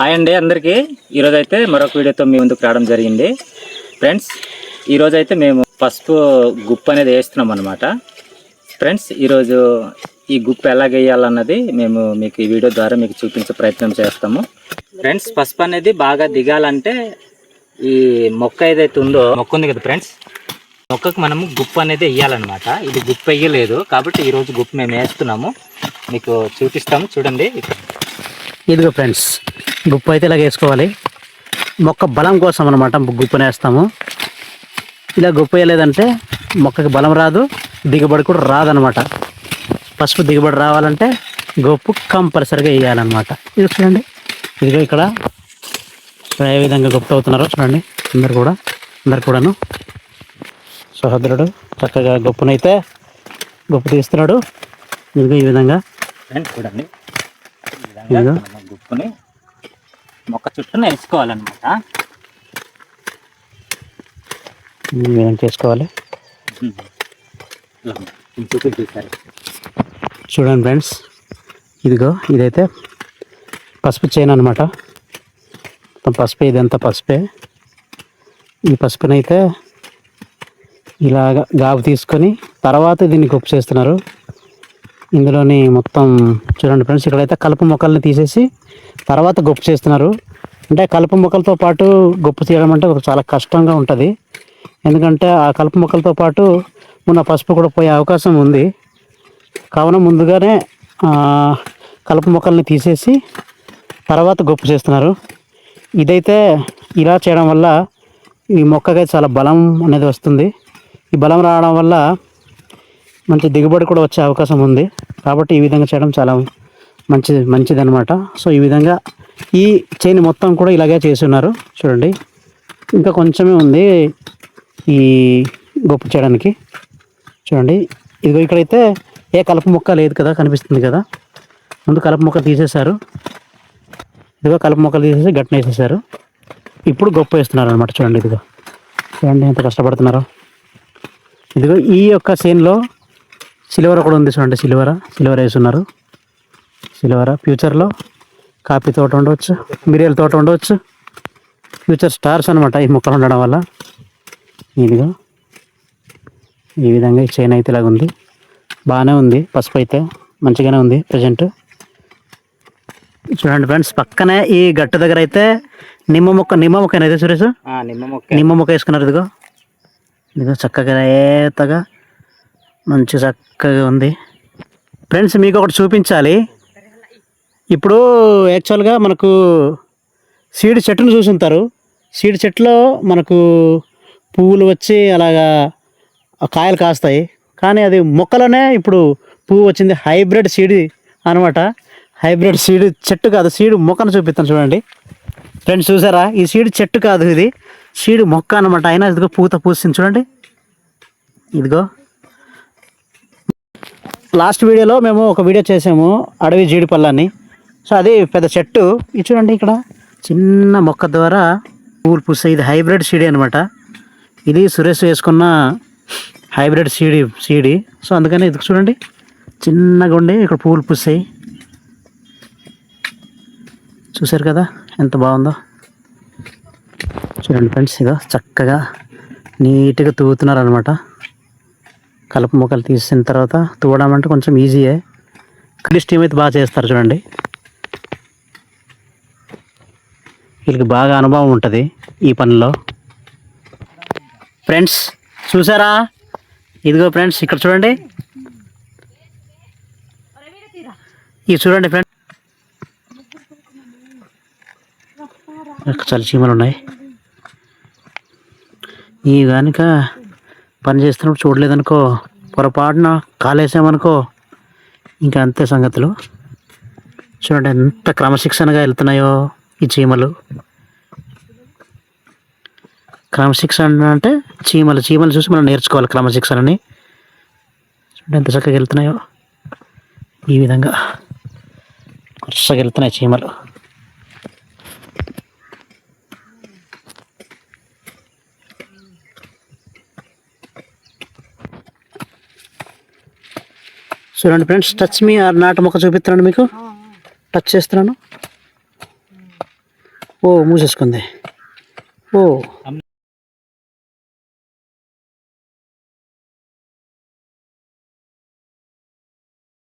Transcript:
Hi అండి అందరికీ. ఈరోజైతే మరొక వీడియోతో మీ ముందుకు రావడం జరిగింది. ఫ్రెండ్స్, ఈరోజైతే మేము పసుపు గుప్పు అనేది వేస్తున్నాం అనమాట. ఫ్రెండ్స్, ఈరోజు ఈ గుప్పు ఎలాగ వేయాలన్నది మేము మీకు ఈ వీడియో ద్వారా మీకు చూపించే ప్రయత్నం చేస్తాము. ఫ్రెండ్స్, పసుపు అనేది బాగా దిగాలంటే ఈ మొక్క ఏదైతే ఉందో, మొక్క ఉంది కదా ఫ్రెండ్స్, మొక్కకు మనము గుప్పు అనేది వేయాలన్నమాట. ఇది గుప్పు వేయలేదు కాబట్టి ఈరోజు గుప్పు మేము వేస్తున్నాము, మీకు చూపిస్తాము. చూడండి, ఇదిగో ఫ్రెండ్స్, గుప్పు అయితే ఇలాగ వేసుకోవాలి. మొక్క బలం కోసం అనమాట గుప్పుని వేస్తాము. ఇలా గుప్పు వేయలేదంటే మొక్కకి బలం రాదు, దిగుబడి కూడా రాదనమాట. పసుపు దిగుబడి రావాలంటే గుప్పు కంపల్సరిగా వేయాలన్నమాట. ఇది చూడండి, ఇదిగో ఇక్కడ ఏ విధంగా గుప్పు అవుతున్నారో చూడండి. అందరు కూడాను సహోదరుడు చక్కగా గుప్పునైతే గుప్పు తీస్తున్నాడు. ఇదిగో ఈ విధంగా చూడండి, గుప్పుని మొక్క చుట్టూ వేసుకోవాలన్నమాట. ఏం చేసుకోవాలి చూడండి ఫ్రెండ్స్. ఇదిగో ఇదైతే పసుపు చేను అనమాట. పసుపే, ఇదంతా పసుపే. ఈ పసుపునైతే ఇలాగ గాబు తీసుకొని తర్వాత దీన్ని గుప్పు చేస్తున్నారు. ఇందులోని మొత్తం చూడండి ఫ్రెండ్స్, ఇక్కడైతే కలుపు మొక్కల్ని తీసేసి తర్వాత గుప్పు చేస్తున్నారు. అంటే కలుపు మొక్కలతో పాటు గుప్పు తీయడం అంటే చాలా కష్టంగా ఉంటుంది. ఎందుకంటే ఆ కలుపు మొక్కలతో పాటు ఉన్న పసుపు కూడా పోయే అవకాశం ఉంది. కావున ముందుగానే కలుపు మొక్కల్ని తీసేసి తర్వాత గుప్పు చేస్తున్నారు. ఇదైతే ఇలా చేయడం వల్ల ఈ మొక్కకి చాలా బలం అనేది వస్తుంది. ఈ బలం రావడం వల్ల మంచి దిగుబడి కూడా వచ్చే అవకాశం ఉంది. కాబట్టి ఈ విధంగా చేయడం చాలా మంచిదన్నమాట. సో ఈ విధంగా ఈ చేను మొత్తం కూడా ఇలాగే చేసి ఉన్నారు. చూడండి, ఇంకా కొంచెమే ఉంది ఈ గొప్ప చేయడానికి. చూడండి, ఇదిగో ఇక్కడైతే ఏ కలుపు మొక్క లేదు కదా, కనిపిస్తుంది కదా. ముందు కలుపు మొక్క తీసేశారు. ఇదిగో కలుపు మొక్కలు తీసేసి గట్టిన వేసేసారు. ఇప్పుడు గొప్ప వేస్తున్నారు అనమాట. చూడండి, ఇదిగో చూడండి ఎంత కష్టపడుతున్నారో. ఇదిగో ఈ యొక్క చేనులో సిల్వర్ కూడా ఉంది. చూడండి, సిల్వర్ వేస్తున్నారు. సిల్వర్ ఫ్యూచర్లో కాఫీ తోట ఉండవచ్చు, మిరియాల తోట ఉండవచ్చు. ఫ్యూచర్ స్టార్స్ అనమాట ఈ మొక్కలు ఉండడం వల్ల. ఇదిగో ఈ విధంగా ఈ చేను అయితే ఇలాగ ఉంది. బాగానే ఉంది, పసుపు అయితే మంచిగానే ఉంది ప్రజెంట్. చూడండి ఫ్రెండ్స్, పక్కనే ఈ గట్టు దగ్గర అయితే నిమ్మ మొక్క అయితే సురేష్ నిమ్మ మొక్క వేసుకున్నారు. ఇదిగో చక్కగా ఏతగా మంచి చక్కగా ఉంది. ఫ్రెండ్స్, మీకు ఒకటి చూపించాలి. ఇప్పుడు యాక్చువల్గా మనకు సీడ్ చెట్టును చూసుంటారు. సీడ్ చెట్టులో మనకు పువ్వులు వచ్చి అలాగా కాయలు కాస్తాయి. కానీ అది మొక్కలోనే ఇప్పుడు పువ్వు వచ్చింది. హైబ్రిడ్ సీడ్ అనమాట. హైబ్రిడ్ సీడ్ చెట్టు కాదు, సీడ్ మొక్కను చూపిస్తాను చూడండి ఫ్రెండ్స్. చూసారా, ఈ సీడ్ చెట్టు కాదు, ఇది సీడ్ మొక్క అనమాట. అయినా ఇదిగో పూత పూసింది చూడండి. ఇదిగో లాస్ట్ వీడియోలో మేము ఒక వీడియో చేసాము, అడవి జీడిపళ్ళని. సో అది పెద్ద చెట్టు. ఇది చూడండి, ఇక్కడ చిన్న మొక్క ద్వారా పువ్వులు పూస్తాయి. ఇది హైబ్రిడ్ సీడ్ అనమాట. ఇది సురేష్ వేసుకున్న హైబ్రిడ్ సీడ్. సో అందుకని ఇది చూడండి, చిన్నగా ఉండి ఇక్కడ పువ్వులు పూస్తాయి. చూసారు కదా ఎంత బాగుందో. చూడండి ఫ్రెండ్స్, ఇదో చక్కగా నీట్గా తవ్వుతున్నారు అనమాట. కలుపు మొక్కలు తీసిన తర్వాత తవ్వడం అంటే కొంచెం ఈజీయే. క్రిస్ టీమ్ అయితే బాగా చేస్తారు చూడండి. వీళ్ళకి బాగా అనుభవం ఉంటుంది ఈ పనిలో. ఫ్రెండ్స్ చూసారా, ఇదిగో ఫ్రెండ్స్ ఇక్కడ చూడండి. ఇది చూడండి ఫ్రెండ్స్, చాలా చీమలు ఉన్నాయి. ఈ కనుక పని చేస్తున్నప్పుడు చూడలేదనుకో, పొరపాటున కాలేసామనుకో, ఇంకా అంతే సంగతులు. చూడండి ఎంత క్రమశిక్షణగా వెళ్తున్నాయో ఈ చీమలు. క్రమశిక్షణ అంటే చీమలు చూసి మనం నేర్చుకోవాలి క్రమశిక్షణని. చూడండి ఎంత చక్కగా వెళ్తున్నాయో. ఈ విధంగా వరుసగా వెళ్తున్నాయి చీమలు. చూడండి ఫ్రెండ్స్, టచ్ మీ ఆర్ నాటు మొక్క చూపిస్తున్నాను మీకు. టచ్ చేస్తున్నాను. ఓ మూసేసుకుంది. ఓ